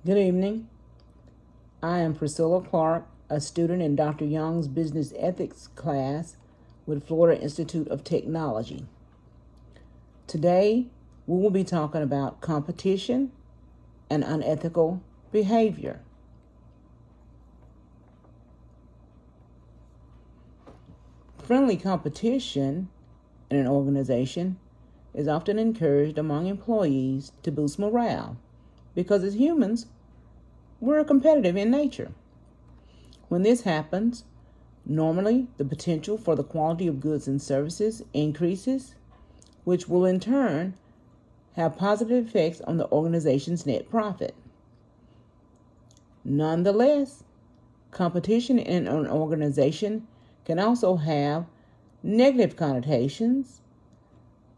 Good evening. I am Priscilla Clark, a student in Dr. Young's Business Ethics class with Florida Institute of Technology. Today, we will be talking about competition and unethical behavior. Friendly competition in an organization is often encouraged among employees to boost morale because as humans, we're competitive in nature. When this happens, normally the potential for the quality of goods and services increases, which will in turn have positive effects on the organization's net profit. Nonetheless, competition in an organization can also have negative connotations,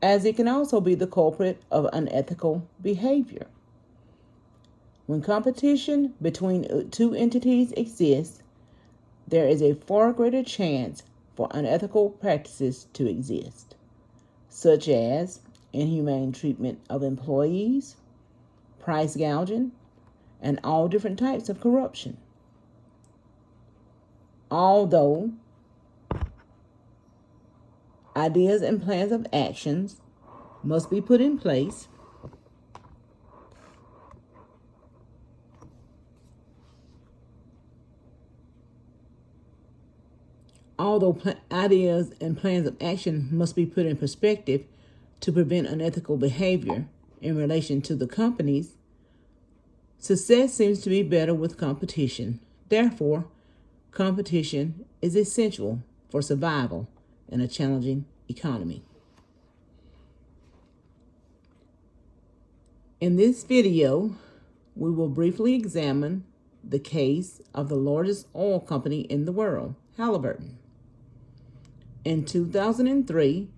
as it can also be the culprit of unethical behavior. When competition between two entities exists, there is a far greater chance for unethical practices to exist, such as inhumane treatment of employees, price gouging, and all different types of corruption. Although ideas and plans of actions must be put in place, ideas and plans of action must be put in perspective to prevent unethical behavior in relation to the companies, success seems to be better with competition. Therefore, competition is essential for survival in a challenging economy. In this video, we will briefly examine the case of the largest oil company in the world, Halliburton. In 2003,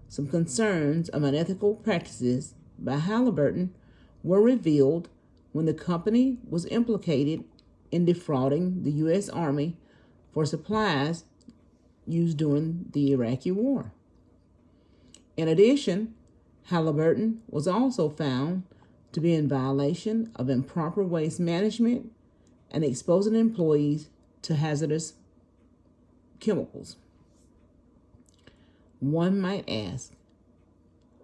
some concerns of unethical practices by Halliburton were revealed when the company was implicated in defrauding the U.S. Army for supplies used during the Iraqi War. In addition, Halliburton was also found to be in violation of improper waste management and exposing employees to hazardous chemicals. One might ask,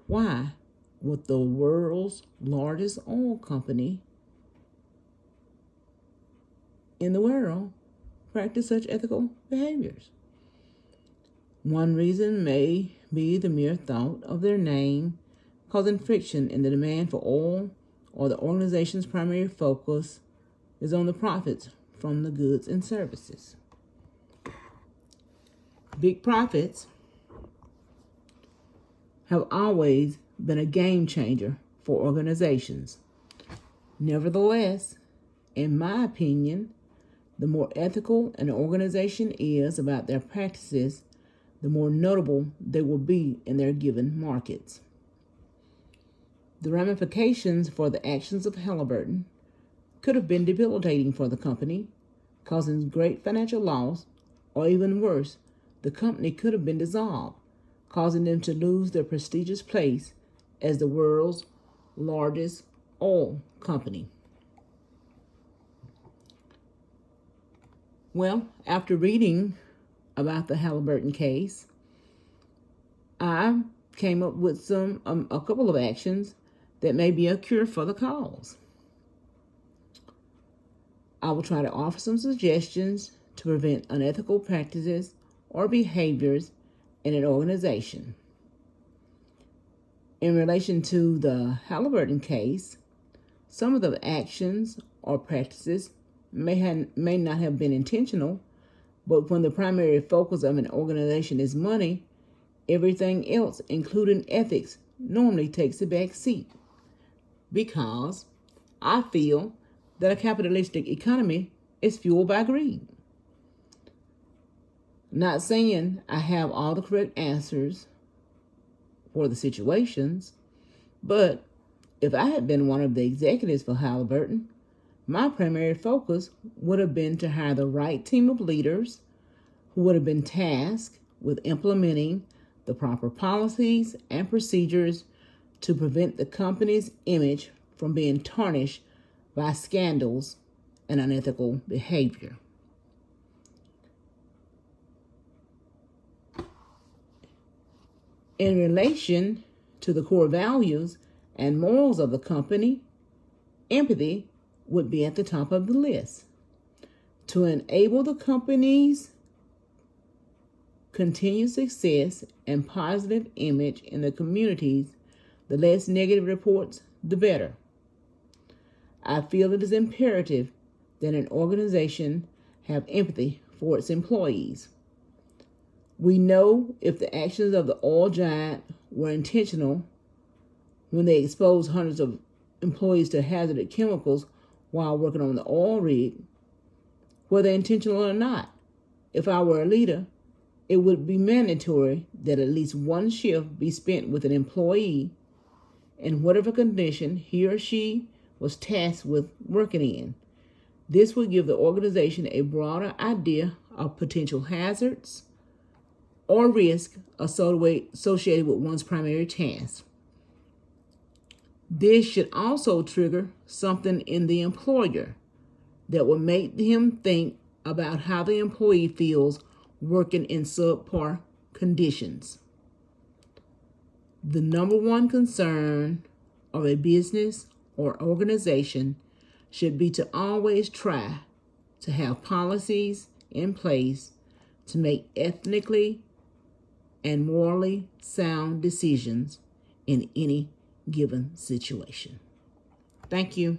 why would the world's largest oil company in the world practice such ethical behaviors? One reason may be the mere thought of their name causing friction in the demand for oil, or the organization's primary focus is on the profits from the goods and services. Big profits have always been a game changer for organizations. Nevertheless, in my opinion, the more ethical an organization is about their practices, the more notable they will be in their given markets. The ramifications for the actions of Halliburton could have been debilitating for the company, causing great financial loss, or even worse, the company could have been dissolved, causing them to lose their prestigious place as the world's largest oil company. Well, after reading about the Halliburton case, I came up with a couple of actions that may be a cure for the cause. I will try to offer some suggestions to prevent unethical practices or behaviors in an organization. In relation to the Halliburton case, some of the actions or practices may not have been intentional, but when the primary focus of an organization is money, everything else, including ethics, normally takes a back seat. Because I feel that a capitalistic economy is fueled by greed. Not saying I have all the correct answers for the situations, but if I had been one of the executives for Halliburton, my primary focus would have been to hire the right team of leaders who would have been tasked with implementing the proper policies and procedures to prevent the company's image from being tarnished by scandals and unethical behavior. In relation to the core values and morals of the company, empathy would be at the top of the list. To enable the company's continued success and positive image in the communities, the less negative reports, the better. I feel it is imperative that an organization have empathy for its employees. We know if the actions of the oil giant were intentional when they exposed hundreds of employees to hazardous chemicals while working on the oil rig, whether intentional or not. If I were a leader, it would be mandatory that at least one shift be spent with an employee in whatever condition he or she was tasked with working in. This would give the organization a broader idea of potential hazards or risk associated with one's primary task. This should also trigger something in the employer that will make him think about how the employee feels working in subpar conditions. The number one concern of a business or organization should be to always try to have policies in place to make ethically and morally sound decisions in any given situation. Thank you.